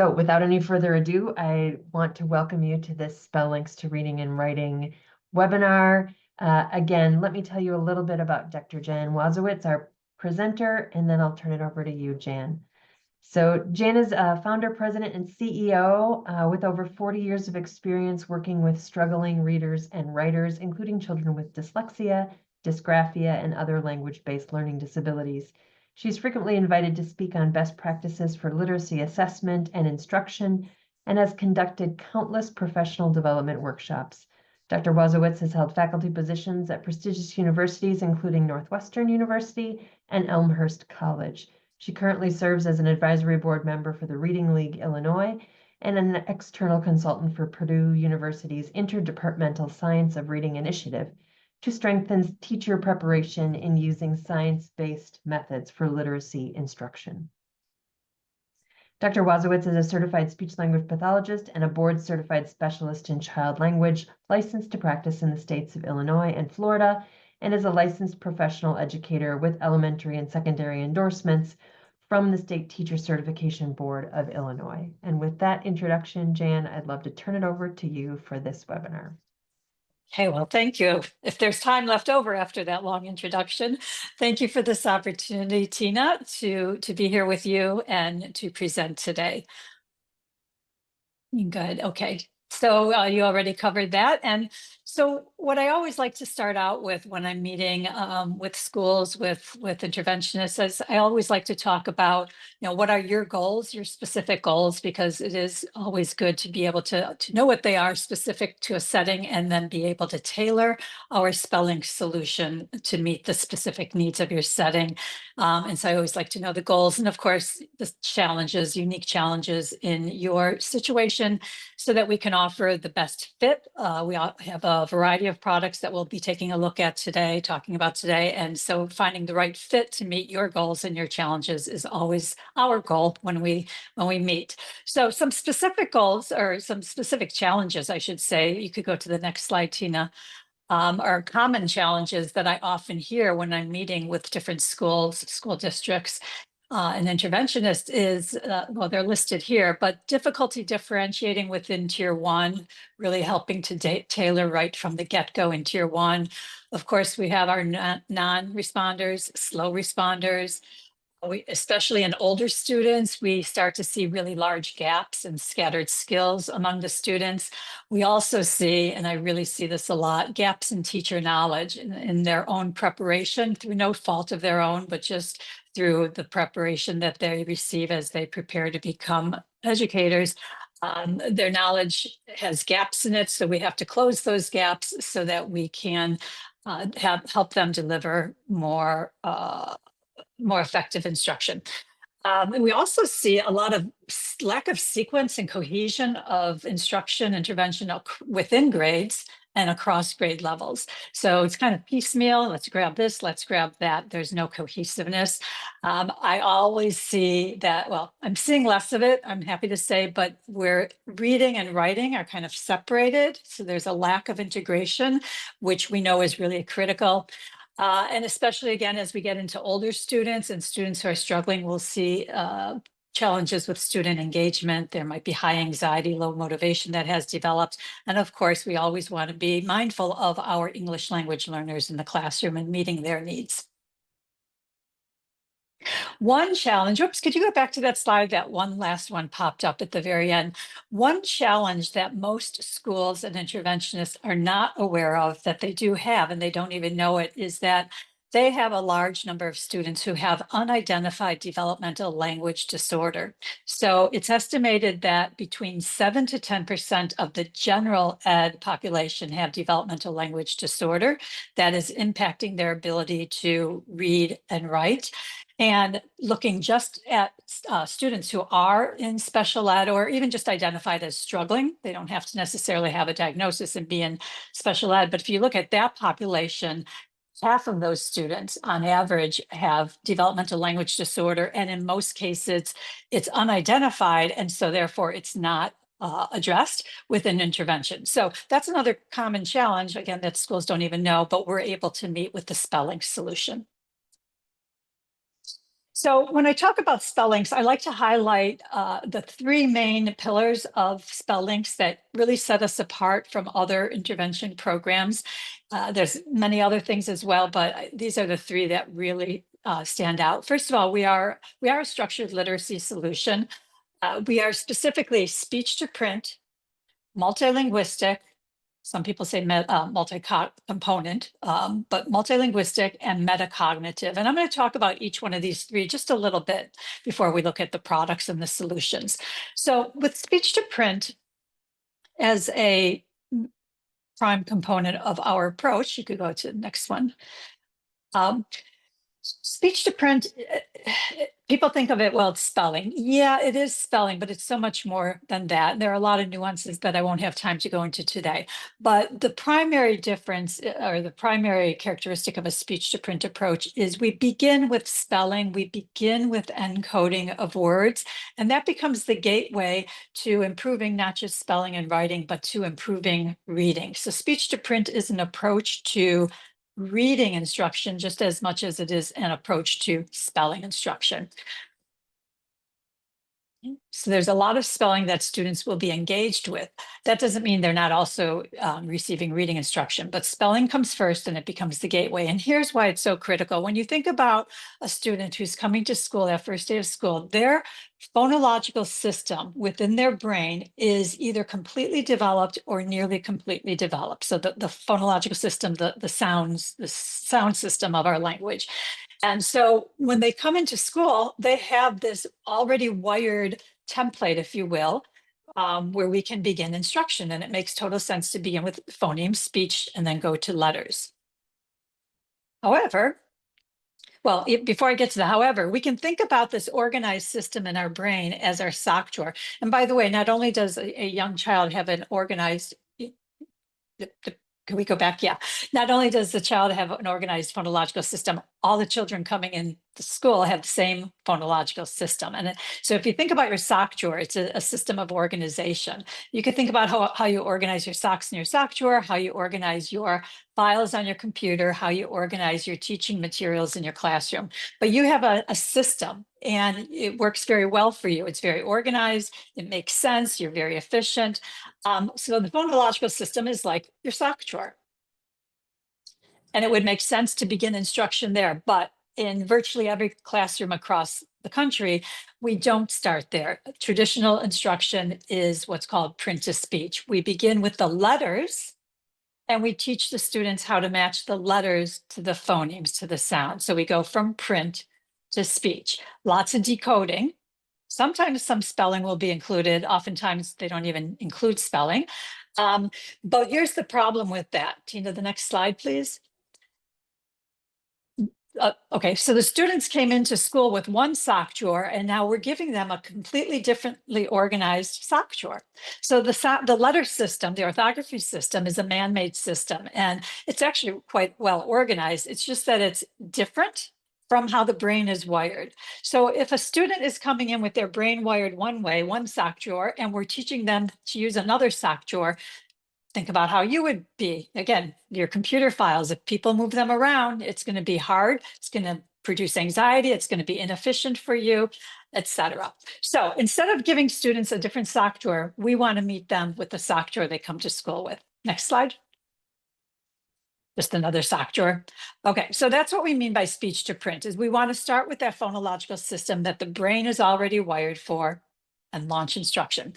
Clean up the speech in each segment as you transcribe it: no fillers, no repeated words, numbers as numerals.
So without any further ado, I want to welcome you to this Spell Links to Reading and Writing webinar. Again, let me tell you a little bit about Dr. Jan Wasowicz, our presenter, and then I'll turn it over to you, Jan. So Jan is a founder, president, and CEO with over 40 years of experience working with struggling readers and writers, including children with dyslexia, dysgraphia, and other language-based learning disabilities. She's frequently invited to speak on best practices for literacy assessment and instruction, and has conducted countless professional development workshops. Dr. Wasowicz has held faculty positions at prestigious universities, including Northwestern University and Elmhurst College. She currently serves as an advisory board member for the Reading League Illinois and an external consultant for Purdue University's Interdepartmental Science of Reading Initiative to strengthen teacher preparation in using science-based methods for literacy instruction. Dr. Wasowicz is a certified speech-language pathologist and a board-certified specialist in child language, licensed to practice in the states of Illinois and Florida, and is a licensed professional educator with elementary and secondary endorsements from the State Teacher Certification Board of Illinois. And with that introduction, Jan, I'd love to turn it over to you for this webinar. Okay, well, thank you. If there's time left over after that long introduction, thank you for this opportunity, Tina, to be here with you and to present today. Good, okay. So you already covered that. And so what I always like to start out with when I'm meeting with schools, with interventionists, is I always like to talk about, what are your goals, your specific goals, because it is always good to be able to know what they are specific to a setting and then be able to tailor our spelling solution to meet the specific needs of your setting. And so I always like to know the goals and, of course, the challenges, unique challenges in your situation, so that we can offer the best fit. We have a variety of products that we'll be taking a look at today, talking about today. And so finding the right fit to meet your goals and your challenges is always our goal when we meet. So some specific goals, or some specific challenges, I should say, you could go to the next slide, Tina, are common challenges that I often hear when I'm meeting with different schools, school districts. An interventionist is, well, they're listed here, but difficulty differentiating within tier 1, really helping to tailor right from the get-go in tier 1. Of course, we have our non-responders, slow responders. Especially in older students, we start to see really large gaps and scattered skills among the students. We also see, and I really see this a lot, gaps in teacher knowledge in their own preparation through no fault of their own, but just through the preparation that they receive as they prepare to become educators. Their knowledge has gaps in it, so we have to close those gaps so that we can help them deliver more effective instruction. We also see a lot of lack of sequence and cohesion of instruction intervention within grades and across grade levels. So it's kind of piecemeal. Let's grab this, let's grab that. There's no cohesiveness. I always see that, well, I'm seeing less of it, I'm happy to say, but where reading and writing are kind of separated. So there's a lack of integration, which we know is really critical. And especially, again, as we get into older students and students who are struggling, we'll see challenges with student engagement. There might be high anxiety, low motivation that has developed. And of course, we always want to be mindful of our English language learners in the classroom and meeting their needs. One challenge, oops, could you go back to that slide? That one last one popped up at the very end. One challenge that most schools and interventionists are not aware of that they do have, and they don't even know it, is that they have a large number of students who have unidentified developmental language disorder. So it's estimated that between 7 to 10% of the general ed population have developmental language disorder that is impacting their ability to read and write. And looking just at students who are in special ed or even just identified as struggling, they don't have to necessarily have a diagnosis and be in special ed, but if you look at that population, half of those students on average have developmental language disorder, and in most cases it's unidentified, and so therefore it's not addressed with an intervention. So that's another common challenge, again, that schools don't even know, but we're able to meet with the spelling solution. So when I talk about spell links, I like to highlight the three main pillars of spell links that really set us apart from other intervention programs. There's many other things as well, but these are the three that really stand out. First of all, we are a structured literacy solution. We are specifically speech to print, multilinguistic. Some people say multi-component, but multilinguistic and metacognitive. And I'm going to talk about each one of these three just a little bit before we look at the products and the solutions. So with speech to print as a prime component of our approach, you could go to the next one. Speech to print, people think of it, well, it's spelling. Yeah, it is spelling, but it's so much more than that. There are a lot of nuances that I won't have time to go into today. But the primary difference or the primary characteristic of a speech to print approach is we begin with spelling, we begin with encoding of words, and that becomes the gateway to improving not just spelling and writing, but to improving reading. So speech to print is an approach to reading instruction just as much as it is an approach to spelling instruction. So there's a lot of spelling that students will be engaged with. That doesn't mean they're not also receiving reading instruction, but spelling comes first and it becomes the gateway. And here's why it's so critical. When you think about a student who's coming to school, that first day of school, their phonological system within their brain is either completely developed or nearly completely developed. So the phonological system, the sound system of our language. And so when they come into school, they have this already wired template, if you will, where we can begin instruction. And it makes total sense to begin with phoneme, speech, and then go to letters. However, well, before I get to the however, we can think about this organized system in our brain as our sock drawer. And by the way, not only does a young child have an organized, can we go back? Yeah. Not only does the child have an organized phonological system, all the children coming in to school have the same phonological system. And so if you think about your sock drawer, it's a system of organization. You can think about how you organize your socks in your sock drawer, how you organize your files on your computer, how you organize your teaching materials in your classroom. But you have a system and it works very well for you. It's very organized. It makes sense. You're very efficient. So the phonological system is like your sock drawer. And it would make sense to begin instruction there. But in virtually every classroom across the country, we don't start there. Traditional instruction is what's called print to speech. We begin with the letters and we teach the students how to match the letters to the phonemes, to the sound. So we go from print to speech. Lots of decoding. Sometimes some spelling will be included. Oftentimes they don't even include spelling. But here's the problem with that. Tina, the next slide, please. Okay, so the students came into school with one sock drawer, and now we're giving them a completely differently organized sock drawer. So the letter system, the orthography system, is a man-made system, and it's actually quite well organized. It's just that it's different from how the brain is wired. So if a student is coming in with their brain wired one way, one sock drawer, and we're teaching them to use another sock drawer, think about how you would be. Again, your computer files, if people move them around, it's going to be hard. It's going to produce anxiety. It's going to be inefficient for you, etc. So instead of giving students a different sock drawer, we want to meet them with the sock drawer they come to school with. Next slide. Just another sock drawer. Okay, so that's what we mean by speech to print, is we want to start with that phonological system that the brain is already wired for and launch instruction.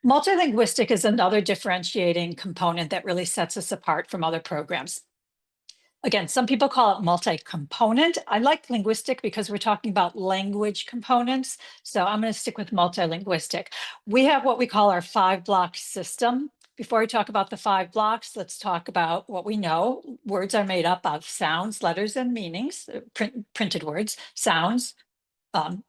Multilinguistic is another differentiating component that really sets us apart from other programs. Again, some people call it multi-component. I like linguistic because we're talking about language components. So I'm going to stick with multilinguistic. We have what we call our 5-block system. Before I talk about the 5 blocks, let's talk about what we know. Words are made up of sounds, letters, and meanings, printed words, sounds,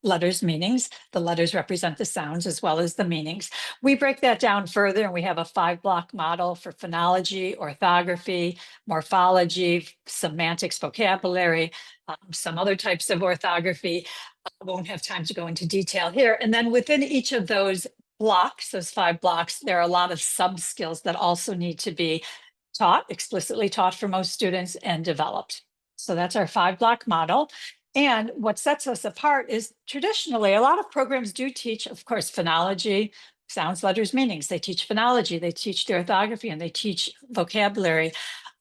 letters, meanings. The letters represent the sounds as well as the meanings. We break that down further and we have a 5-block model for phonology, orthography, morphology, semantics, vocabulary, some other types of orthography. I won't have time to go into detail here. And then within each of those blocks, those 5 blocks, there are a lot of sub-skills that also need to be taught, explicitly taught for most students and developed. So that's our 5-block model. And what sets us apart is traditionally, a lot of programs do teach, of course, phonology, sounds, letters, meanings. They teach phonology, they teach the orthography, and they teach vocabulary,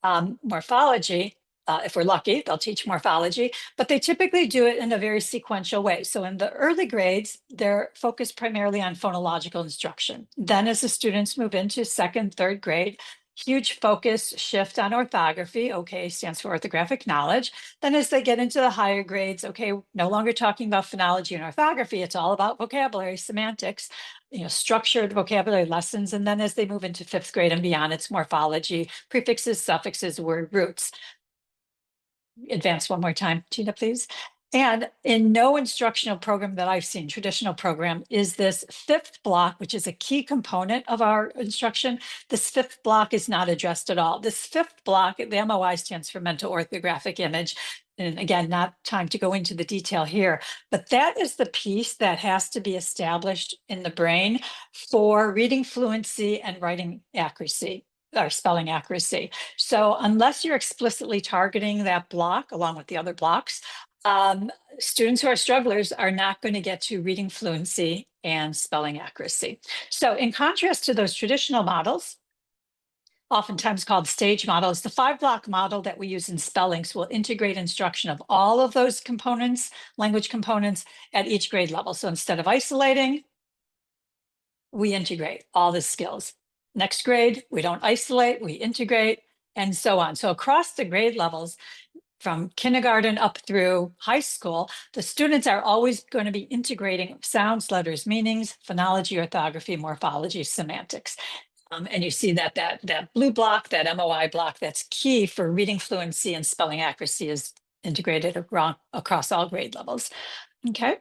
morphology. If we're lucky, they'll teach morphology, but they typically do it in a very sequential way. So in the early grades, they're focused primarily on phonological instruction. Then as the students move into second, third grade, huge focus shift on orthography. OK stands for orthographic knowledge. Then as they get into the higher grades, OK, no longer talking about phonology and orthography. It's all about vocabulary, semantics, structured vocabulary lessons. And then as they move into fifth grade and beyond, it's morphology, prefixes, suffixes, word roots. Advance one more time, Tina, please. And in no instructional program that I've seen, traditional program, is this fifth block, which is a key component of our instruction. This fifth block is not addressed at all. This fifth block, the MOI stands for mental orthographic image. And again, not time to go into the detail here, but that is the piece that has to be established in the brain for reading fluency and writing accuracy or spelling accuracy. So unless you're explicitly targeting that block along with the other blocks, students who are strugglers are not going to get to reading fluency and spelling accuracy. So in contrast to those traditional models, oftentimes called stage models, the 5-block model that we use in spellings will integrate instruction of all of those components, language components, at each grade level. So instead of isolating, we integrate all the skills. Next grade, we don't isolate, we integrate, and so on. So across the grade levels, from kindergarten up through high school, the students are always going to be integrating sounds, letters, meanings, phonology, orthography, morphology, semantics. And you see that blue block, that MOI block, that's key for reading fluency and spelling accuracy is integrated across all grade levels. Okay.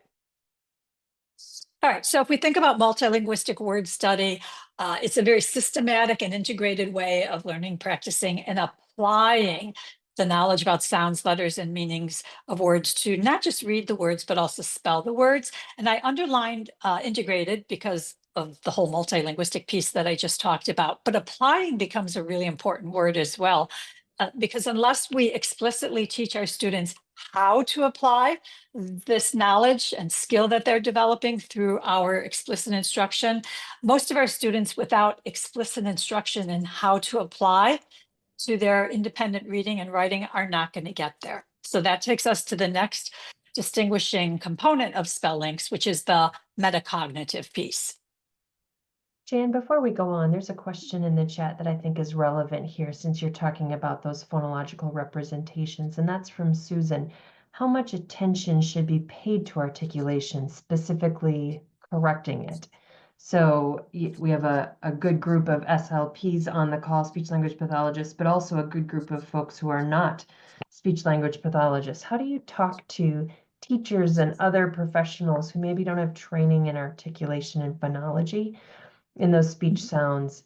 All right, so if we think about multilinguistic word study, it's a very systematic and integrated way of learning, practicing, and applying the knowledge about sounds, letters, and meanings of words to not just read the words, but also spell the words. And I underlined integrated because of the whole multilinguistic piece that I just talked about, but applying becomes a really important word as well. Because unless we explicitly teach our students how to apply this knowledge and skill that they're developing through our explicit instruction, most of our students without explicit instruction in how to apply to their independent reading and writing are not going to get there. So that takes us to the next distinguishing component of spell links, which is the metacognitive piece. Jan, before we go on, there's a question in the chat that I think is relevant here since you're talking about those phonological representations, and that's from Susan. How much attention should be paid to articulation, specifically correcting it? So we have a good group of SLPs on the call, speech language pathologists, but also a good group of folks who are not speech language pathologists. How do you talk to teachers and other professionals who maybe don't have training in articulation and phonology in those speech sounds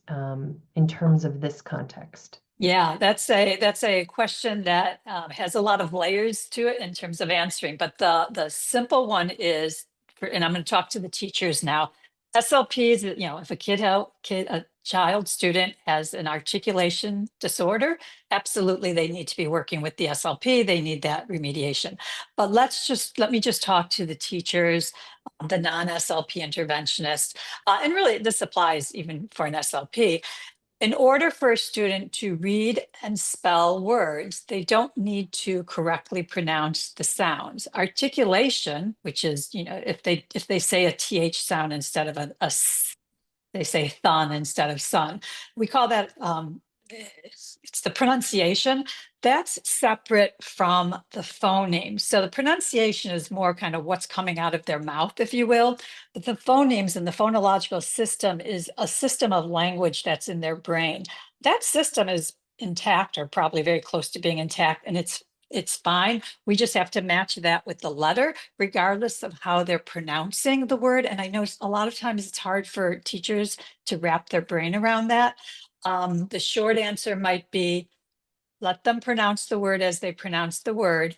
in terms of this context? Yeah, that's a question that has a lot of layers to it in terms of answering. But the simple one is, and I'm going to talk to the teachers now. SLPs, if a child student has an articulation disorder, absolutely they need to be working with the SLP. They need that remediation. But let me just talk to the teachers, the non-SLP interventionists, and really this applies even for an SLP. In order for a student to read and spell words, they don't need to correctly pronounce the sounds. Articulation, which is, if they say a TH sound instead of a S, they say thun instead of sun. We call that, it's the pronunciation. That's separate from the phoneme. So the pronunciation is more kind of what's coming out of their mouth, if you will. But the phonemes and the phonological system is a system of language that's in their brain. That system is intact or probably very close to being intact, and it's fine. We just have to match that with the letter, regardless of how they're pronouncing the word. And I know a lot of times it's hard for teachers to wrap their brain around that. The short answer might be, let them pronounce the word as they pronounce the word.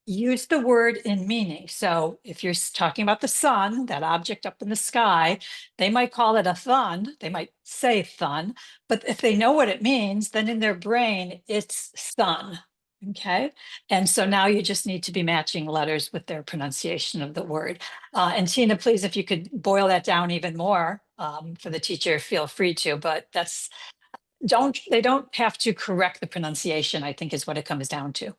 Use the word in meaning. So if you're talking about the sun, that object up in the sky, they might call it a thun. They might say thun, but if they know what it means, then in their brain, it's sun. Okay, and so now you just need to be matching letters with their pronunciation of the word. And Tina, please, if you could boil that down even more for the teacher, feel free to, but they don't have to correct the pronunciation, I think is what it comes down to.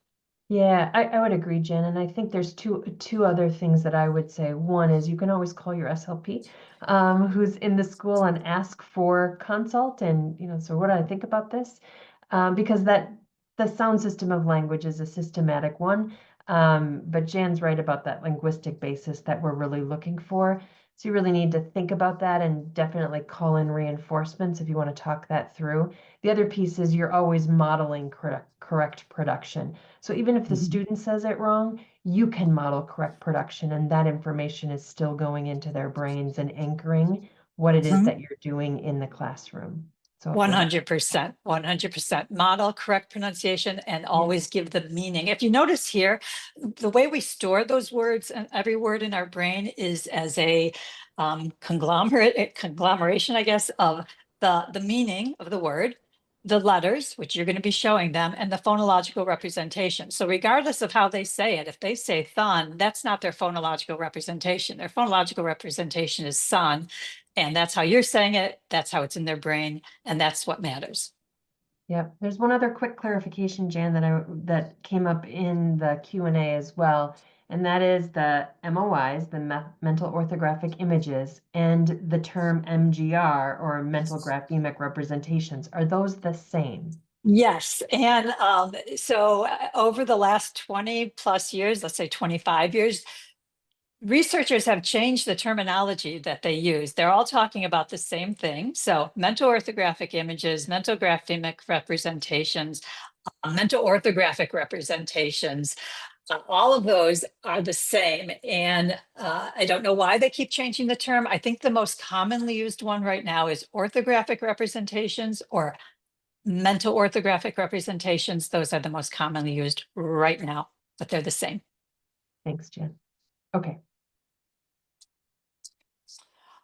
Yeah, I would agree, Jen. And I think there's two other things that I would say. One is you can always call your SLP, who's in the school, and ask for consult. And so what do I think about this? Because the sound system of language is a systematic one. But Jan's right about that linguistic basis that we're really looking for. So you really need to think about that and definitely call in reinforcements if you want to talk that through. The other piece is you're always modeling correct production. So even if the Mhm. student says it wrong, you can model correct production, and that information is still going into their brains and anchoring what it is Mhm. that you're doing in the classroom. So hopefully that. 100%, 100%. Model correct pronunciation and Yeah. always give the meaning. If you notice here, the way we store those words and every word in our brain is as a conglomeration, I guess, of the meaning of the word, the letters, which you're going to be showing them, and the phonological representation. So regardless of how they say it, if they say thun, that's not their phonological representation. Their phonological representation is sun, and that's how you're saying it. That's how it's in their brain. And that's what matters. Yeah, there's one other quick clarification, Jan, that came up in the Q&A as well, and that is the MOIs, the mental orthographic images, and the term MGR, or mental graphemic representations. Are those the same? Yes. And so over the last 20 plus years, let's say 25 years, researchers have changed the terminology that they use. They're all talking about the same thing. So mental orthographic images, mental graphemic representations, mental orthographic representations. All of those are the same. And I don't know why they keep changing the term. I think the most commonly used one right now is orthographic representations or mental orthographic representations. Those are the most commonly used right now, but they're the same. Thanks, Jan. Okay.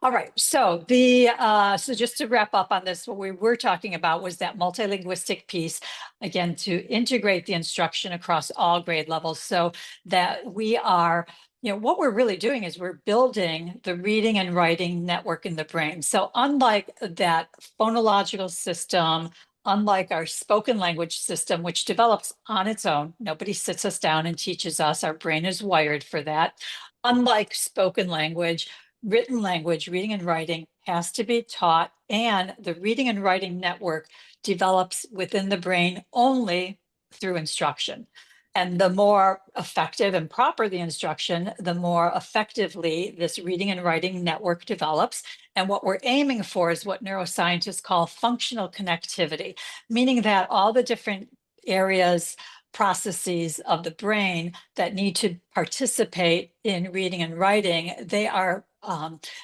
All right, so so just to wrap up on this, what we were talking about was that multilinguistic piece, again, to integrate the instruction across all grade levels so that we are, what we're really doing is we're building the reading and writing network in the brain. So unlike that phonological system, unlike our spoken language system, which develops on its own, nobody sits us down and teaches us, our brain is wired for that. Unlike spoken language, written language, reading and writing has to be taught, and the reading and writing network develops within the brain only through instruction. And the more effective and proper the instruction, the more effectively this reading and writing network develops. And what we're aiming for is what neuroscientists call functional connectivity, meaning that all the different areas, processes of the brain that need to participate in reading and writing, they are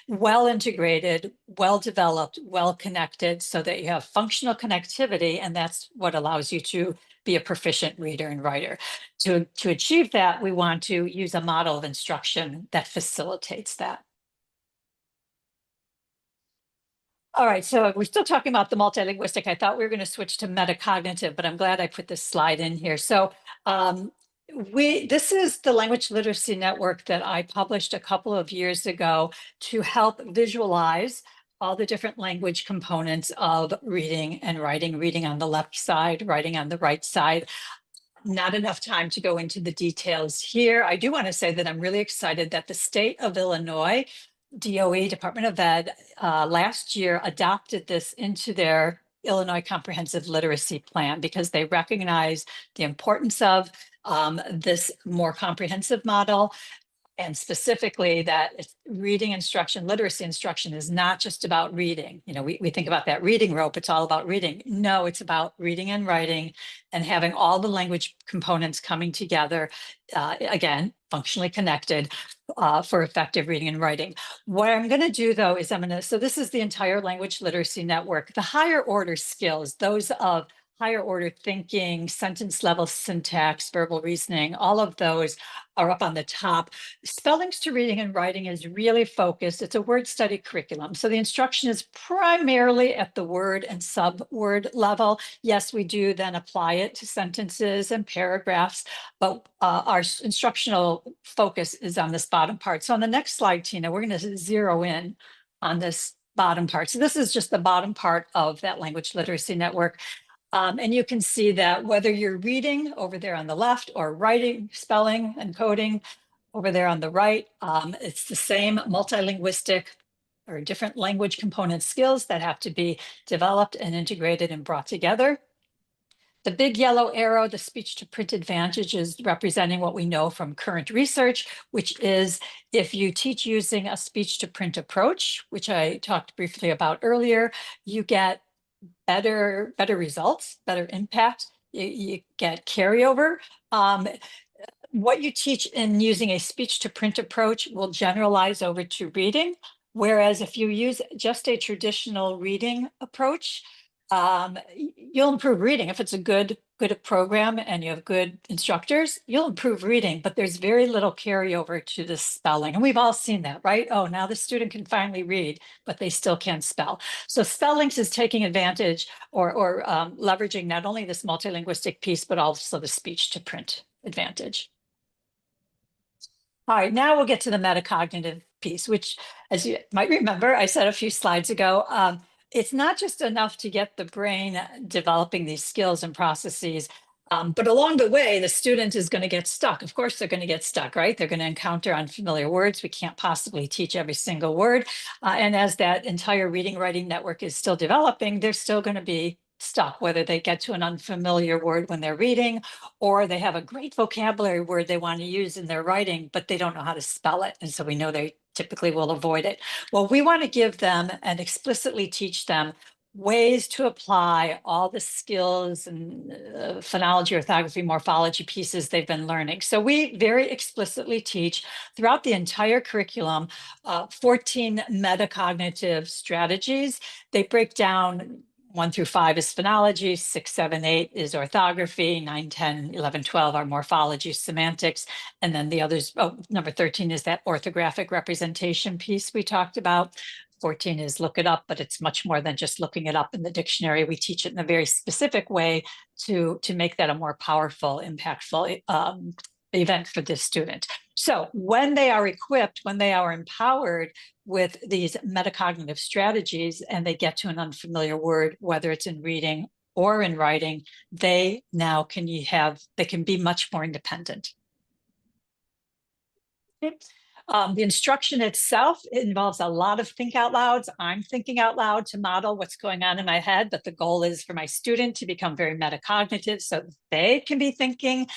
well integrated, well developed, well connected so that you have functional connectivity, and that's what allows you to be a proficient reader and writer. To achieve that, we want to use a model of instruction that facilitates that. All right, so we're still talking about the multilinguistic. I thought we were going to switch to metacognitive, but I'm glad I put this slide in here. So this is the language literacy network that I published a couple of years ago to help visualize all the different language components of reading and writing, reading on the left side, writing on the right side. Not enough time to go into the details here. I do want to say that I'm really excited that the state of Illinois, DOE, Department of Ed, last year adopted this into their Illinois Comprehensive Literacy Plan because they recognize the importance of this more comprehensive model, and specifically that reading instruction, literacy instruction is not just about reading. We think about that reading rope, it's all about reading. No, it's about reading and writing and having all the language components coming together, again, functionally connected for effective reading and writing. What I'm going to do though is so this is the entire language literacy network. The higher order skills, those of higher order thinking, sentence level syntax, verbal reasoning, all of those are up on the top. Spellings to reading and writing is really focused. It's a word study curriculum. So the instruction is primarily at the word and sub-word level. Yes, we do then apply it to sentences and paragraphs, but our instructional focus is on this bottom part. So on the next slide, Tina, we're going to zero in on this bottom part. So this is just the bottom part of that language literacy network. And you can see that whether you're reading over there on the left or writing, spelling and coding over there on the right, it's the same multilinguistic or different language component skills that have to be developed and integrated and brought together. The big yellow arrow, the speech to print advantage, is representing what we know from current research, which is if you teach using a speech to print approach, which I talked briefly about earlier, you get better results, better impact, you get carryover. What you teach in using a speech to print approach will generalize over to reading. Whereas if you use just a traditional reading approach, you'll improve reading. If it's a good program and you have good instructors, you'll improve reading, but there's very little carryover to the spelling. And we've all seen that, right? Oh, now the student can finally read, but they still can't spell. So Spelllinks is taking advantage or leveraging not only this multilinguistic piece, but also the speech to print advantage. All right, now we'll get to the metacognitive piece, which, as you might remember, I said a few slides ago, it's not just enough to get the brain developing these skills and processes, but along the way, the student is going to get stuck. Of course, they're going to get stuck, right? They're going to encounter unfamiliar words. We can't possibly teach every single word. And as that entire reading writing network is still developing, they're still going to be stuck, whether they get to an unfamiliar word when they're reading, or they have a great vocabulary word they want to use in their writing, but they don't know how to spell it. And so we know they typically will avoid it. Well, we want to give them and explicitly teach them ways to apply all the skills and phonology, orthography, morphology pieces they've been learning. So we very explicitly teach throughout the entire curriculum 14 metacognitive strategies. They break down 1 through 5 is phonology, 6, 7, 8 is orthography, 9, 10, 11, 12 are morphology, semantics, and then the others, number 13 is that orthographic representation piece we talked about. 14 is look it up, but it's much more than just looking it up in the dictionary. We teach it in a very specific way to make that a more powerful, impactful event for this student. So when they are equipped, when they are empowered with these metacognitive strategies and they get to an unfamiliar word, whether it's in reading or in writing, they now they can be much more independent. The instruction itself involves a lot of think out louds. I'm thinking out loud to model what's going on in my head, but the goal is for my student to become very metacognitive so they can be thinking,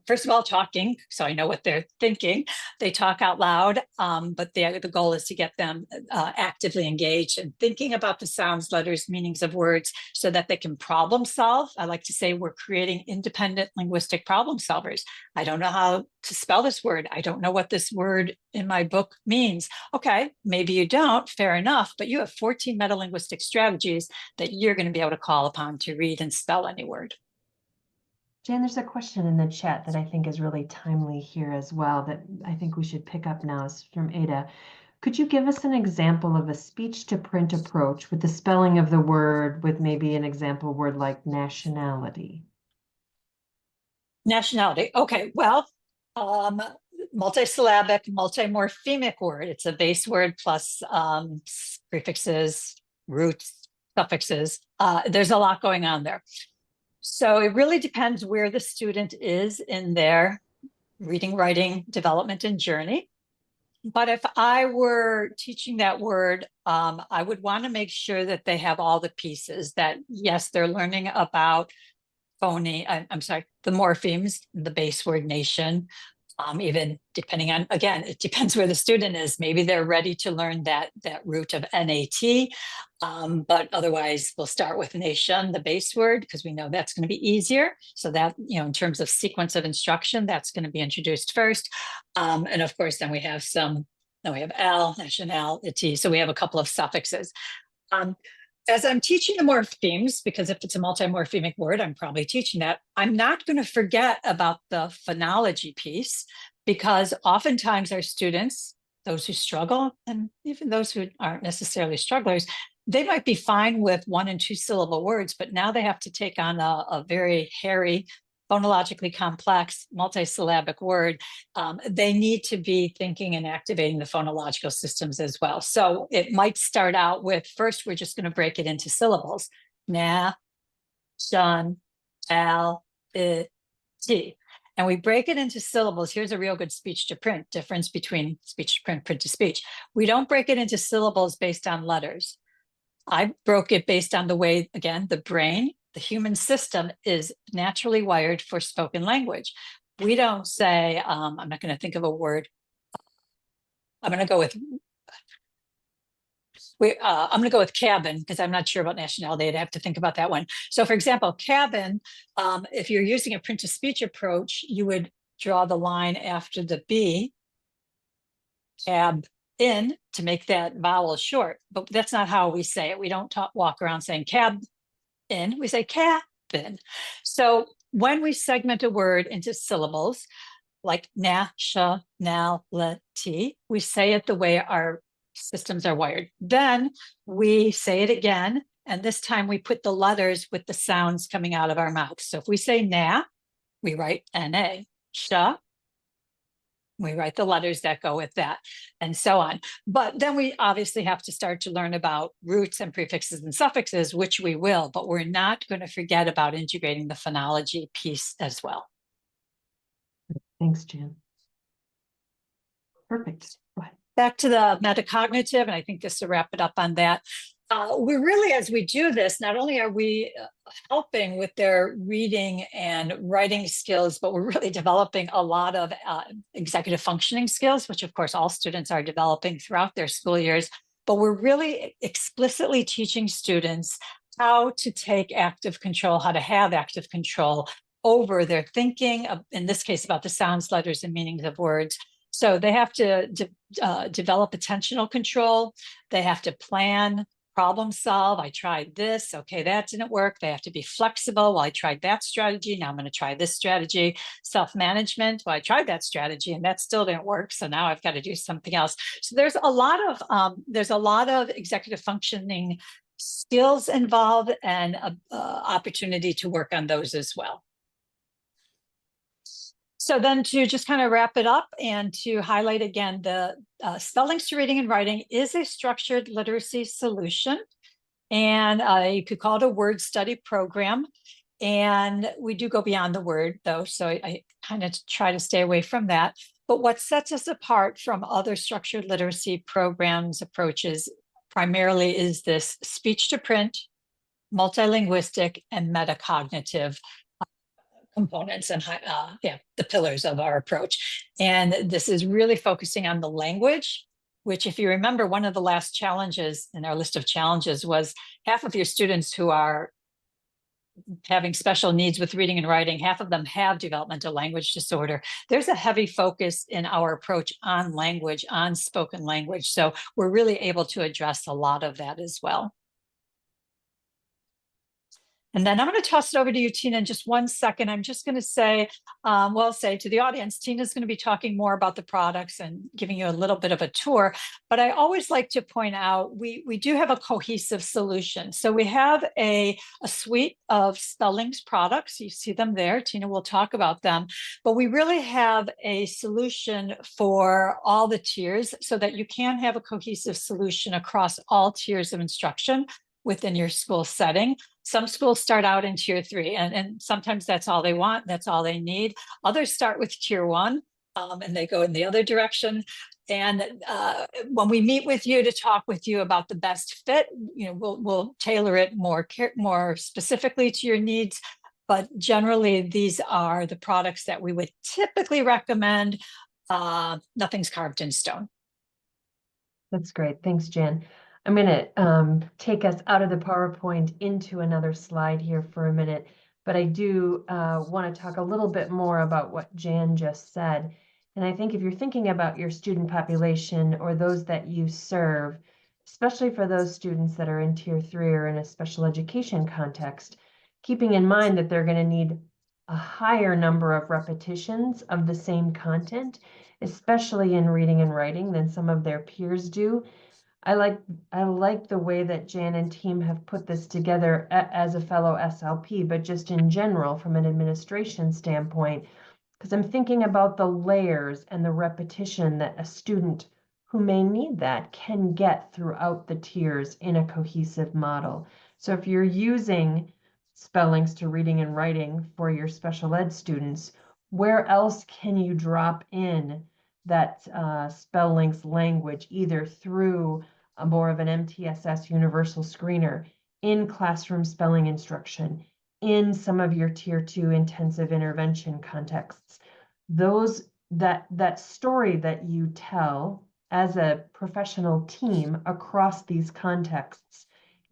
first of all, talking, so I know what they're thinking. They talk out loud, but the goal is to get them actively engaged and thinking about the sounds, letters, meanings of words so that they can problem solve. I like to say we're creating independent linguistic problem solvers. I don't know how to spell this word. I don't know what this word in my book means. Okay, maybe you don't, fair enough, but you have 14 metalinguistic strategies that you're going to be able to call upon to read and spell any word. Jan, there's a question in the chat that I think is really timely here as well that I think we should pick up now. It's from Ada. Could you give us an example of a speech to print approach with the spelling of the word with maybe an example word like nationality? Nationality. Okay, well, multisyllabic, multimorphemic word. It's a base word plus prefixes, roots, suffixes. There's a lot going on there. So it really depends where the student is in their reading, writing, development, and journey. But if I were teaching that word, I would want to make sure that they have all the pieces, that yes, they're learning about the morphemes, the base word nation, even depending on, again, it depends where the student is. Maybe they're ready to learn that root of NAT, but otherwise we'll start with nation, the base word, because we know that's going to be easier. So that, in terms of sequence of instruction, that's going to be introduced first. And of course, then we have L, nationality. So we have a couple of suffixes. As I'm teaching the morphemes, because if it's a multimorphemic word, I'm probably teaching that, I'm not going to forget about the phonology piece, because oftentimes our students, those who struggle, and even those who aren't necessarily strugglers, they might be fine with 1 and 2 syllable words, but now they have to take on a very hairy, phonologically complex, multisyllabic word. They need to be thinking and activating the phonological systems as well. So it might start out with, first, we're just going to break it into syllables. Na, shun, al, it, t. And we break it into syllables. Here's a real good speech to print difference between speech to print, print to speech. We don't break it into syllables based on letters. I broke it based on the way, again, the brain, the human system is naturally wired for spoken language. We don't say, I'm not going to think of a word. I'm going to go with I'm going to go with cabin, because I'm not sure about nationality. I'd have to think about that one. So for example, cabin, if you're using a print to speech approach, you would draw the line after the B, cab in, to make that vowel short, but that's not how we say it. We don't walk around saying cab in, we say cabin. So when we segment a word into syllables, like nationality, we say it the way our systems are wired. Then we say it again, and this time we put the letters with the sounds coming out of our mouth. So if we say na, we write na. Sha, we write the letters that go with that, and so on. But then we obviously have to start to learn about roots and prefixes and suffixes, which we will, but we're not going to forget about integrating the phonology piece as well. Thanks, Jan. Perfect. Go ahead. Back to the metacognitive, and I think this will wrap it up on that. We really, as we do this, not only are we helping with their reading and writing skills, but we're really developing a lot of executive functioning skills, which of course all students are developing throughout their school years. But we're really explicitly teaching students how to take active control, how to have active control over their thinking, in this case, about the sounds, letters, and meanings of words. So they have to develop attentional control. They have to plan, problem solve. I tried this. Okay, that didn't work. They have to be flexible. Well, I tried that strategy. Now I'm going to try this strategy. Self-management. Well, I tried that strategy and that still didn't work. So now I've got to do something else. So there's a lot of executive functioning skills involved, and opportunity to work on those as well. So then, to just kind of wrap it up and to highlight again, the Spellings to Reading and Writing is a structured literacy solution. And you could call it a word study program. And we do go beyond the word, though, so I kind of try to stay away from that. But what sets us apart from other structured literacy programs, approaches, primarily is this speech to print, multilinguistic, and metacognitive components, and the pillars of our approach. And this is really focusing on the language, which, if you remember, one of the last challenges in our list of challenges was half of your students who are having special needs with reading and writing, half of them have developmental language disorder. There's a heavy focus in our approach on language, on spoken language. So we're really able to address a lot of that as well. And then I'm going to toss it over to you, Tina, in just 1 second. I'm just going to say, say to the audience, Tina's going to be talking more about the products and giving you a little bit of a tour. But I always like to point out, we do have a cohesive solution. So we have a suite of spellings products. You see them there. Tina will talk about them. But we really have a solution for all the tiers, so that you can have a cohesive solution across all tiers of instruction within your school setting. Some schools start out in tier 3, and sometimes that's all they want, that's all they need. Others start with tier 1, and they go in the other direction. And when we meet with you to talk with you about the best fit, we'll tailor it more specifically to your needs. But generally, these are the products that we would typically recommend. Nothing's carved in stone. That's great. Thanks, Jan. I'm going to take us out of the PowerPoint into another slide here for a minute, but I do want to talk a little bit more about what Jan just said. And I think if you're thinking about your student population or those that you serve, especially for those students that are in Tier 3 or in a special education context, keeping in mind that they're going to need a higher number of repetitions of the same content, especially in reading and writing, than some of their peers do. I like the way that Jan and team have put this together as a fellow SLP, but just in general from an administration standpoint, because I'm thinking about the layers and the repetition that a student who may need that can get throughout the tiers in a cohesive model. So if you're using spell links to reading and writing for your special ed students, where else can you drop in that spell links language, either through a more of an MTSS universal screener, in classroom spelling instruction, in some of your Tier 2 intensive intervention contexts? That story that you tell as a professional team across these contexts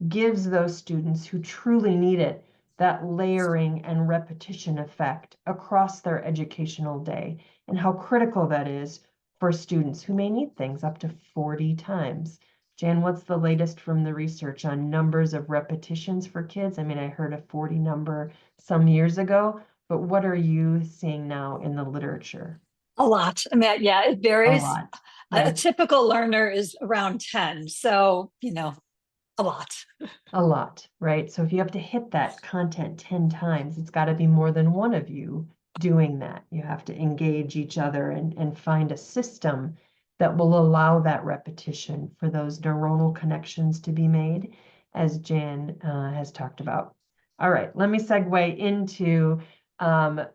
gives those students who truly need it that layering and repetition effect across their educational day, and how critical that is for students who may need things up to 40 times. Jan, what's the latest from the research on numbers of repetitions for kids? I mean, I heard a 40 number some years ago, but what are you seeing now in the literature? A lot. I mean, yeah, it A varies. lot, A right? typical learner is around 10. So, a lot. A lot, right? So if you have to hit that content 10 times, it's got to be more than one of you doing that. You have to engage each other and find a system that will allow that repetition for those neuronal connections to be made, as Jan has talked about. All right, let me segue into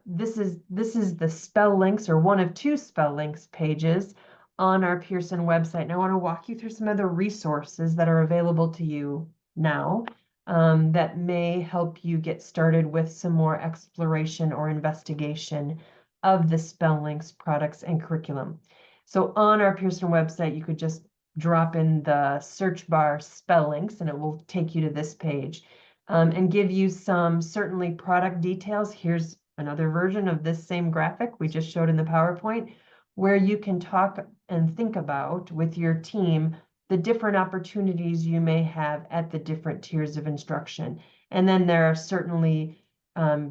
this is the spell links, or one of two spell links pages on our Pearson website. And I want to walk you through some of the resources that are available to you now that may help you get started with some more exploration or investigation of the spell links, products, and curriculum. So on our Pearson website, you could just drop in the search bar spell links and it will take you to this page and give you some certainly product details. Here's another version of this same graphic we just showed in the PowerPoint, where you can talk and think about with your team the different opportunities you may have at the different tiers of instruction. And then there are certainly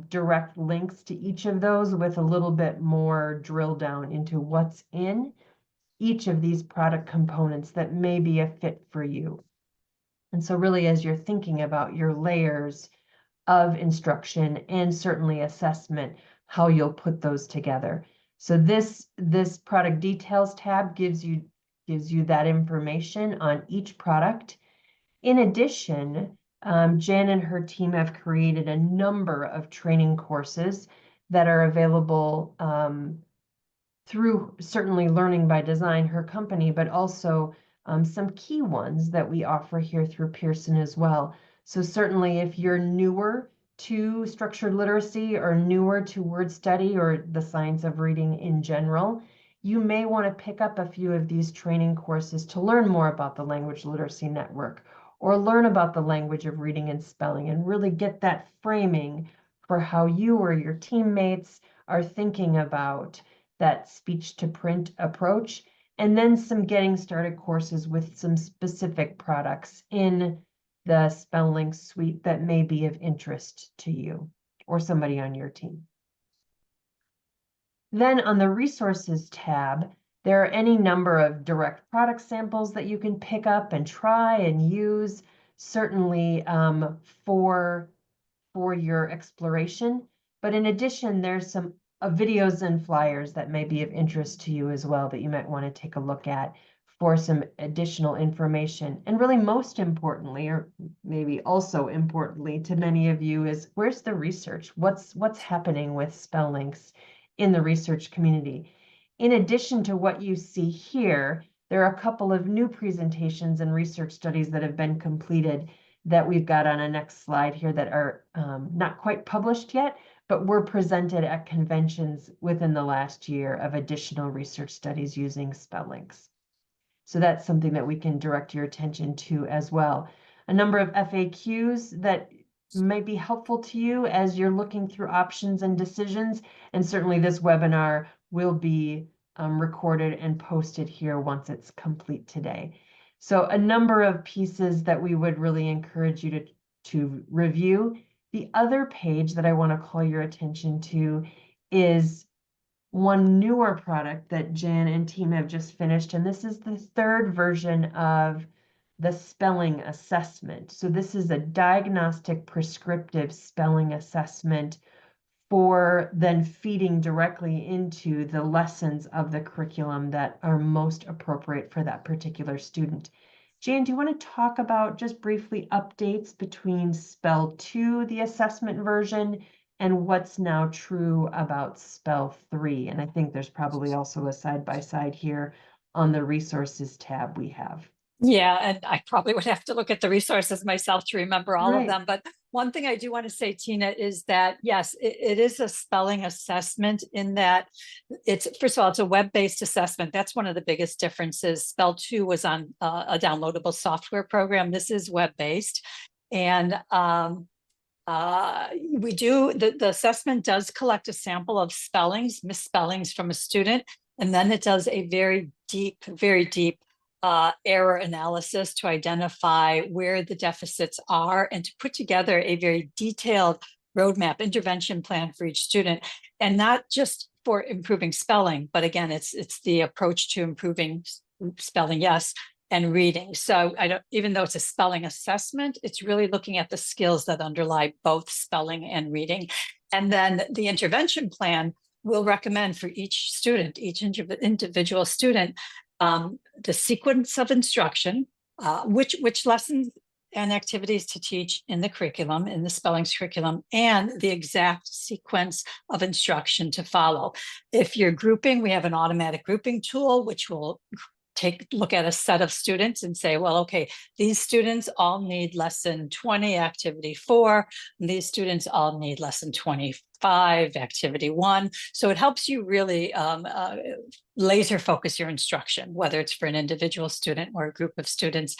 direct links to each of those with a little bit more drill down into what's in each of these product components that may be a fit for you. And so really, as you're thinking about your layers of instruction and certainly assessment, how you'll put those together. So this product details tab gives you that information on each product. In addition, Jan and her team have created a number of training courses that are available through certainly Learning by Design, her company, but also some key ones that we offer here through Pearson as well. So certainly if you're newer to structured literacy or newer to word study or the science of reading in general, you may want to pick up a few of these training courses to learn more about the Language Literacy Network or learn about the language of reading and spelling and really get that framing for how you or your teammates are thinking about that speech to print approach, and then some getting started courses with some specific products in the spell link suite that may be of interest to you or somebody on your team. Then on the resources tab, there are any number of direct product samples that you can pick up and try and use, certainly for your exploration. But in addition, there's some videos and flyers that may be of interest to you as well that you might want to take a look at for some additional information. And really most importantly, or maybe also importantly to many of you, is where's the research? What's happening with spell links in the research community? In addition to what you see here, there are a couple of new presentations and research studies that have been completed that we've got on a next slide here that are not quite published yet, but were presented at conventions within the last year of additional research studies using spell links. So that's something that we can direct your attention to as well. A number of FAQs that might be helpful to you as you're looking through options and decisions. And certainly this webinar will be recorded and posted here once it's complete today. So a number of pieces that we would really encourage you to review. The other page that I want to call your attention to is one newer product that Jan and team have just finished, and this is the third version of the spelling assessment. So this is a diagnostic prescriptive spelling assessment for then feeding directly into the lessons of the curriculum that are most appropriate for that particular student. Jan, do you want to talk about just briefly updates between Spell 2, the assessment version, and what's now true about Spell 3? And I think there's probably also a side-by-side here on the resources tab we have. Yeah, and I probably would have to look at the resources myself to remember all of Right. them. But one thing I do want to say, Tina, is that yes, it is a spelling assessment in that it's, first of all, it's a web-based assessment. That's one of the biggest differences. Spell 2 was on a downloadable software program. This is web-based. And the assessment does collect a sample of spellings, misspellings from a student, and then it does a very deep error analysis to identify where the deficits are and to put together a very detailed roadmap intervention plan for each student, and not just for improving spelling, but again, it's the approach to improving spelling, yes, and reading. So I don't, even though it's a spelling assessment, it's really looking at the skills that underlie both spelling and reading. And then the intervention plan will recommend for each student, each individual student, the sequence of instruction, which lessons and activities to teach in the curriculum, in the spellings curriculum, and the exact sequence of instruction to follow. If you're grouping, we have an automatic grouping tool, which will look at a set of students and say, well, okay, these students all need lesson 20, activity 4, and these students all need lesson 25, activity 1. So it helps you really laser focus your instruction, whether it's for an individual student or a group of students.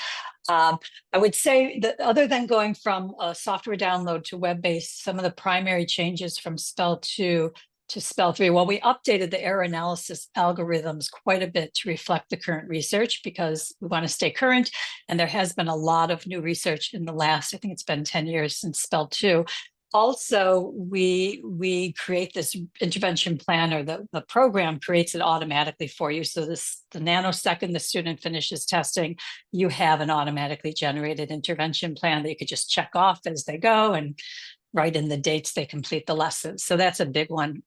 I would say that other than going from a software download to web-based, some of the primary changes from Spell 2 to Spell 3, well, we updated the error analysis algorithms quite a bit to reflect the current research because we want to stay current. And there has been a lot of new research in the last, I think it's been 10 years since Spell 2. Also, we create this intervention plan, or the program creates it automatically for you. So the nanosecond the student finishes testing, you have an automatically generated intervention plan that you could just check off as they go and write in the dates they complete the lessons. So that's a big one.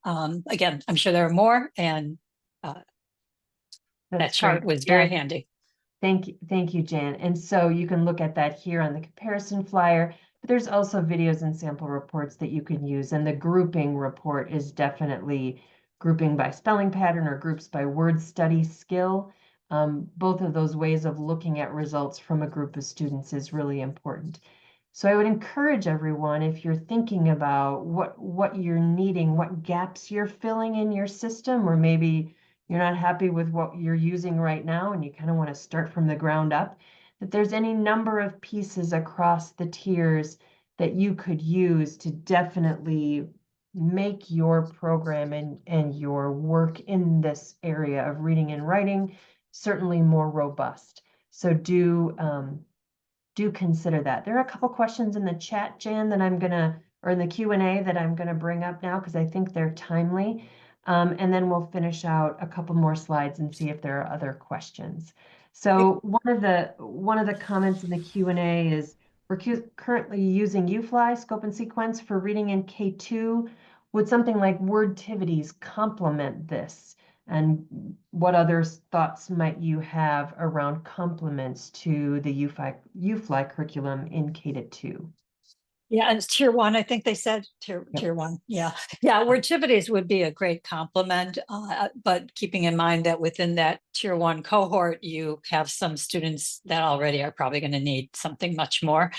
Again, I'm sure there are more, and that chart Great. was very handy. Thank you, Jan. And so you can look at that here on the comparison flyer, but there's also videos and sample reports that you can use. And the grouping report is definitely grouping by spelling pattern or groups by word study skill. Both of those ways of looking at results from a group of students is really important. So I would encourage everyone, if you're thinking about what you're needing, what gaps you're filling in your system, or maybe you're not happy with what you're using right now and you kind of want to start from the ground up, that there's any number of pieces across the tiers that you could use to definitely make your program and your work in this area of reading and writing certainly more robust. So do consider that. There are a couple questions in the chat, Jan, that or in the Q&A that I'm gonna bring up now because I think they're timely. And then we'll finish out a couple more slides and see if there are other questions. So one of the comments in the Q&A is, we're currently using UFly, Scope and Sequence, for reading in K2. Would something like Wordtivities complement this? And what other thoughts might you have around complements to the UFly curriculum in K-2? Yeah, and it's tier 1. I think they said tier 1. Yeah, Wordtivities would be a great complement, but keeping in mind that within that tier 1 cohort, you have some students that already are probably going to need something much more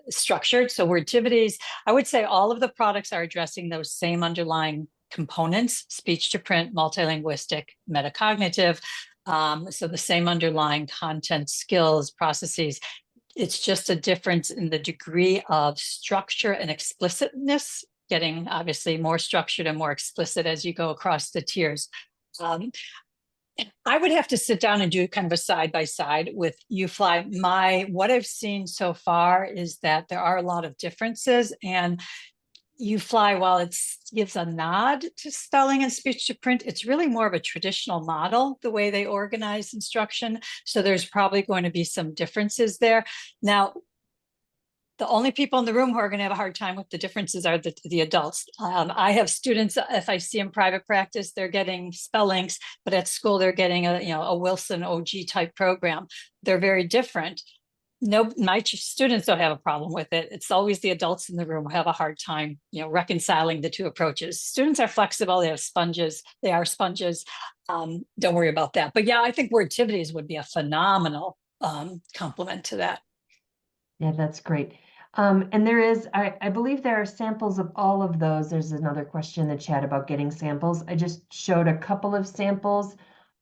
structured. So Wordtivities, I would say all of the products are addressing those same underlying components: speech to print, multilinguistic, metacognitive. So the same underlying content, skills, processes. It's just a difference in the degree of structure and explicitness, getting obviously more structured and more explicit as you go across the tiers. I would have to sit down and do kind of a side by side with UFly. What I've seen so far is that there are a lot of differences, and UFly, while it gives a nod to spelling and speech to print, it's really more of a traditional model, the way they organize instruction. So there's probably going to be some differences there. Now, the only people in the room who are going to have a hard time with the differences are the adults. I have students, if I see in private practice, they're getting spell links, but at school they're getting a Wilson OG type program. They're very different. No, my students don't have a problem with it. It's always the adults in the room who have a hard time, reconciling the two approaches. Students are flexible. They have sponges. They are sponges. Don't worry about that. But yeah, I think Wordtivities would be a phenomenal complement to that. Yeah, that's great. And there is, I believe there are samples of all of those. There's another question in the chat about getting samples. I just showed a couple of samples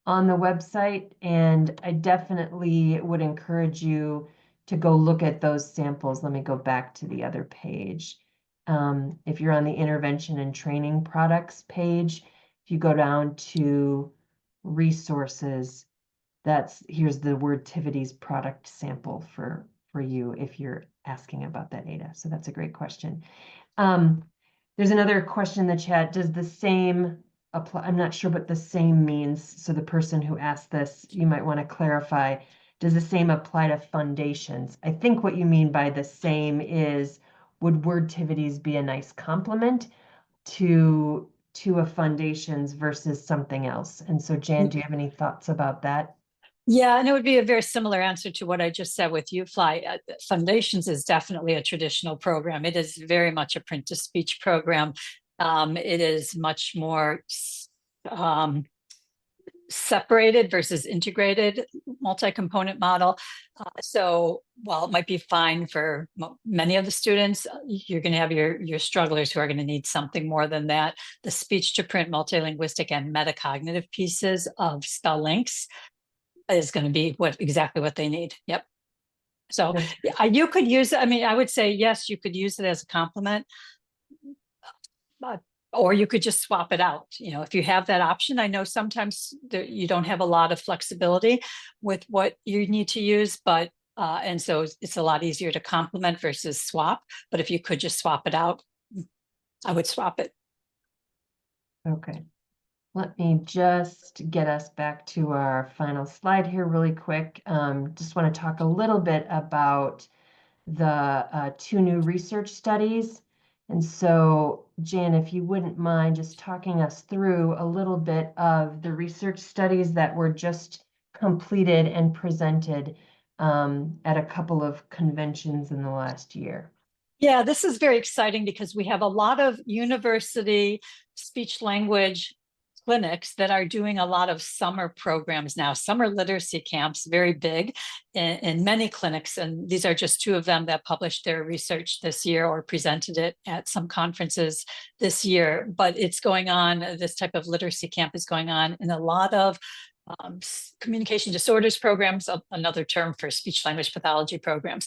on the website, and I definitely would encourage you to go look at those samples. Let me go back to the other page. If you're on the intervention and training products page, if you go down to resources, here's the Wordtivities product sample for you if you're asking about that, Ada. So that's a great question. There's another question in the chat. Does the same apply? I'm not sure what the same means. So the person who asked this, you might want to clarify. Does the same apply to foundations? I think what you mean by the same is, would Wordtivities be a nice complement to a foundations versus something else? And so Jan, do you have any thoughts about that? Yeah, and it would be a very similar answer to what I just said with UFly. Foundations is definitely a traditional program. It is very much a print to speech program. It is much more separated versus integrated multi-component model. So while it might be fine for many of the students, you're going to have your strugglers who are going to need something more than that. The speech to print, multilinguistic, and metacognitive pieces of spell links is going to be exactly what they need. Yep. So you could use it. I mean, I would say, yes, you could use it as a complement, or you could just swap it out. If you have that option. I know sometimes you don't have a lot of flexibility with what you need to use, but and so it's a lot easier to complement versus swap. But if you could just swap it out, I would swap it. Okay. Let me just get us back to our final slide here really quick. Just want to talk a little bit about the two new research studies. And so, Jan, if you wouldn't mind just talking us through a little bit of the research studies that were just completed and presented at a couple of conventions in the last year. Yeah, this is very exciting because we have a lot of university speech language clinics that are doing a lot of summer programs now, summer literacy camps, very big in many clinics. And these are just two of them that published their research this year or presented it at some conferences this year. But it's going on, this type of literacy camp is going on in a lot of communication disorders programs, another term for speech language pathology programs.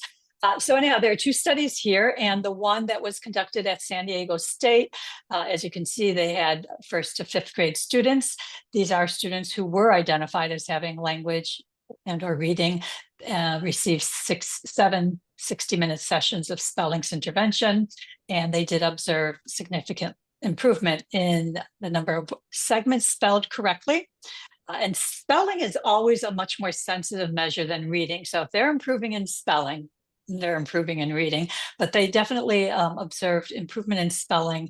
So anyhow, there are two studies here, and the one that was conducted at San Diego State, as you can see, they had 1st to 5th grade students. These are students who were identified as having language and or reading, received 7 60-minute sessions of spell links intervention, and they did observe significant improvement in the number of segments spelled correctly. And spelling is always a much more sensitive measure than reading. So if they're improving in spelling, they're improving in reading, but they definitely observed improvement in spelling,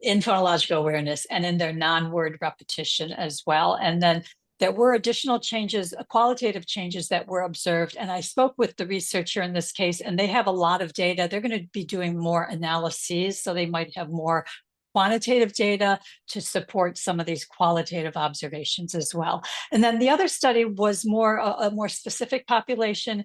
in phonological awareness, and in their non-word repetition as well. And then there were additional changes, qualitative changes that were observed. And I spoke with the researcher in this case, and they have a lot of data. They're going to be doing more analyses, so they might have more quantitative data to support some of these qualitative observations as well. And then the other study was a more specific population.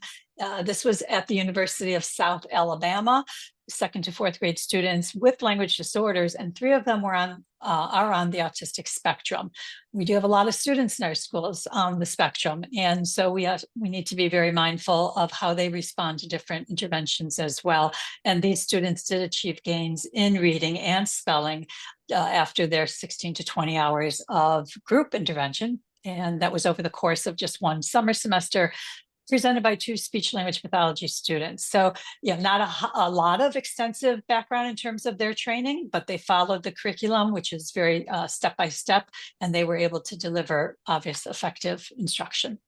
This was at the University of South Alabama, 2nd to 4th grade students with language disorders, and 3 of them are on the autistic spectrum. We do have a lot of students in our schools on the spectrum, and so we need to be very mindful of how they respond to different interventions as well. And these students did achieve gains in reading and spelling after their 16 to 20 hours of group intervention. And that was over the course of just one summer semester, presented by two speech language pathology students. So, not a lot of extensive background in terms of their training, but they followed the curriculum, which is very step by step, and they were able to deliver obvious, effective instruction.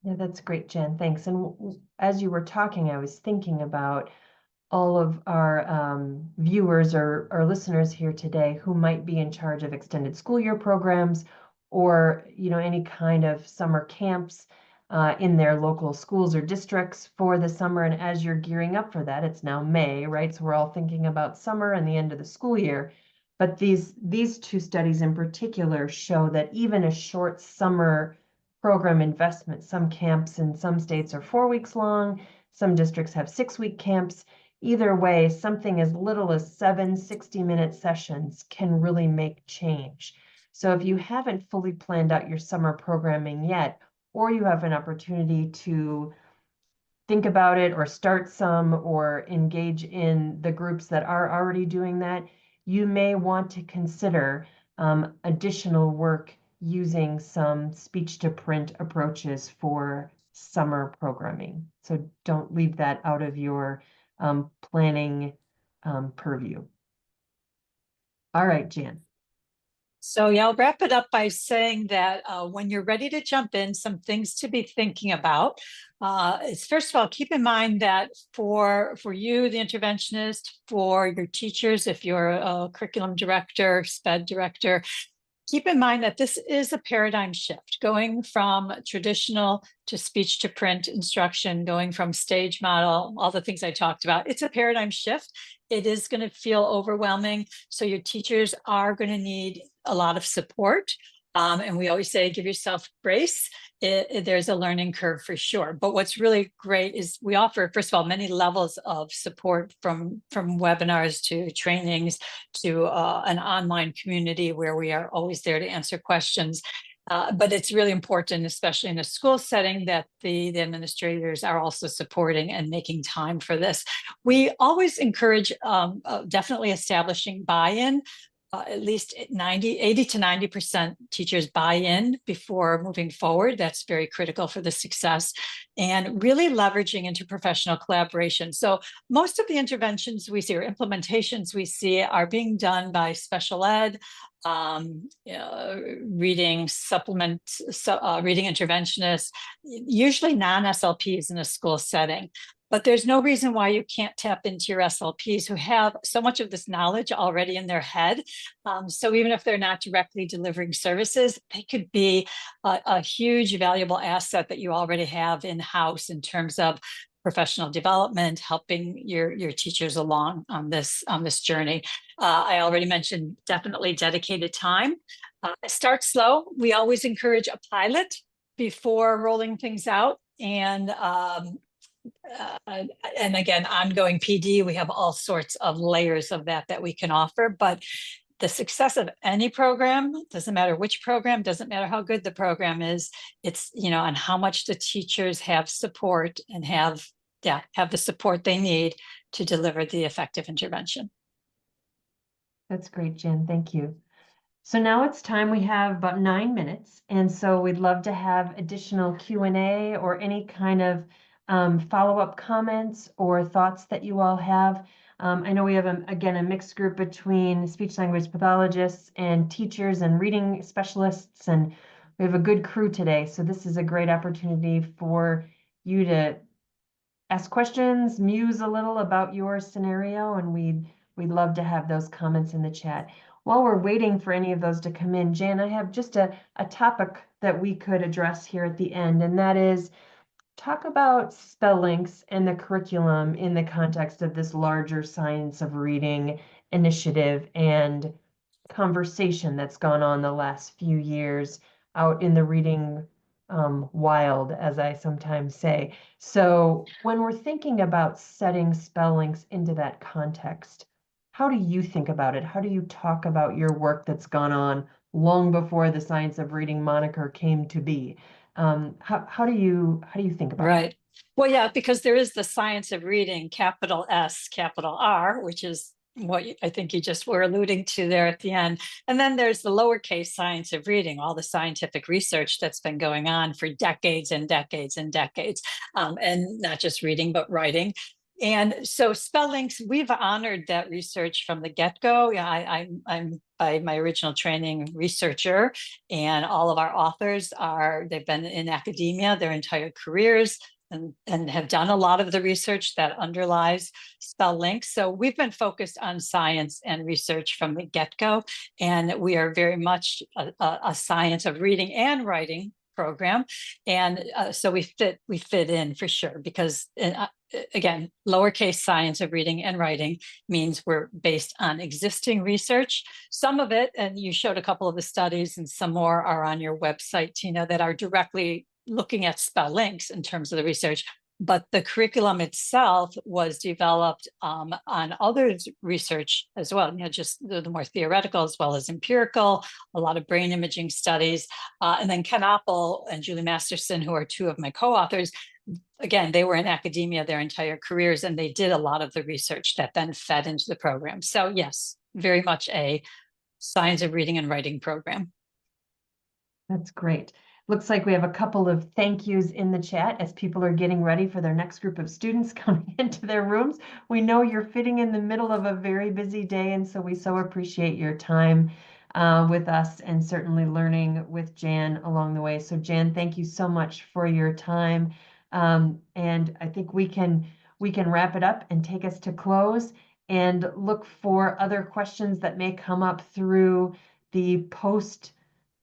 Yeah, that's great, Jen. Thanks. And as you were talking, I was thinking about all of our viewers or listeners here today who might be in charge of extended school year programs or any kind of summer camps in their local schools or districts for the summer. And as you're gearing up for that, it's now May, right? So we're all thinking about summer and the end of the school year. But these two studies in particular show that even a short summer program investment, some camps in some states are 4 weeks long, some districts have 6-week camps. Either way, something as little as 7 60-minute sessions can really make change. So if you haven't fully planned out your summer programming yet, or you have an opportunity to think about it or start some or engage in the groups that are already doing that, you may want to consider additional work using some speech to print approaches for summer programming. So don't leave that out of your planning purview. All right, Jan. So I'll wrap it up by saying that when you're ready to jump in, some things to be thinking about is, first of all, keep in mind that for you, the interventionist, for your teachers, if you're a curriculum director, SPED director, keep in mind that this is a paradigm shift, going from traditional to speech to print instruction, going from stage model, all the things I talked about. It's a paradigm shift. It is going to feel overwhelming. So your teachers are going to need a lot of support. And we always say, give yourself grace. There's a learning curve for sure. But what's really great is we offer, first of all, many levels of support from webinars to trainings to an online community where we are always there to answer questions. But it's really important, especially in a school setting, that the administrators are also supporting and making time for this. We always encourage definitely establishing buy-in. At least 80 to 90% teachers buy in before moving forward. That's very critical for the success, and really leveraging interprofessional collaboration. So most of the interventions we see or implementations we see are being done by special ed, reading supplement, reading interventionists, usually non-SLPs in a school setting. But there's no reason why you can't tap into your SLPs who have so much of this knowledge already in their head. So even if they're not directly delivering services, they could be a huge valuable asset that you already have in-house in terms of professional development, helping your teachers along on this journey. I already mentioned definitely dedicated time. Start slow. We always encourage a pilot before rolling things out, and again, ongoing PD, we have all sorts of layers of that we can offer. But the success of any program, doesn't matter which program, doesn't matter how good the program is, it's, on how much the teachers have support and have the support they need to deliver the effective intervention. That's great, Jen. Thank you. So now it's time. We have about 9 minutes, and so we'd love to have additional Q&A or any kind of follow-up comments or thoughts that you all have. I know we have, again, a mixed group between speech language pathologists and teachers and reading specialists, and we have a good crew today. So this is a great opportunity for you to ask questions, muse a little about your scenario, and we'd love to have those comments in the chat. While we're waiting for any of those to come in, Jan, I have just a topic that we could address here at the end, and that is talk about spell links and the curriculum in the context of this larger science of reading initiative and conversation that's gone on the last few years out in the reading wild, as I sometimes say. So when we're thinking about setting spell links into that context, how do you think about it? How do you talk about your work that's gone on long before the science of reading moniker came to be? How do you think about it? Right. Well, yeah, because there is the science of reading, capital S, capital R, which is I think you just were alluding to there at the end. And then there's the lowercase science of reading, all the scientific research that's been going on for decades and decades and decades, and not just reading, but writing. And so spell links, we've honored that research from the get-go. Yeah, I'm by my original training researcher, and all of our authors they've been in academia their entire careers, and have done a lot of the research that underlies spell links. So we've been focused on science and research from the get-go, and we are very much a science of reading and writing program. And so we fit in for sure, because again, lowercase science of reading and writing means we're based on existing research. Some of it, and you showed a couple of the studies, and some more are on your website, Tina, that are directly looking at spell links in terms of the research. But the curriculum itself was developed on other research as well, just the more theoretical as well as empirical, a lot of brain imaging studies. And then Ken Oppel and Julie Masterson, who are two of my co-authors, again, they were in academia their entire careers, and they did a lot of the research that then fed into the program. So yes, very much a science of reading and writing program. That's great. Looks like we have a couple of thank yous in the chat as people are getting ready for their next group of students coming into their rooms. We know you're fitting in the middle of a very busy day, and so we so appreciate your time with us, and certainly learning with Jan along the way. So Jan, thank you so much for your time. And I think we can wrap it up and take us to close, and look for other questions that may come up through the post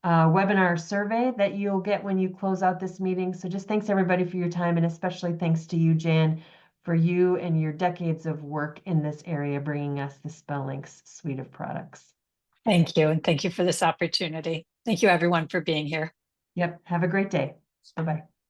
webinar survey that you'll get when you close out this meeting. So just thanks everybody for your time, and especially thanks to you, Jan, for you and your decades of work in this area, bringing us the SpellLinks suite of products. Thank you. And thank you for this opportunity. Thank you everyone for being here. Yep. Have a great day. Bye-bye.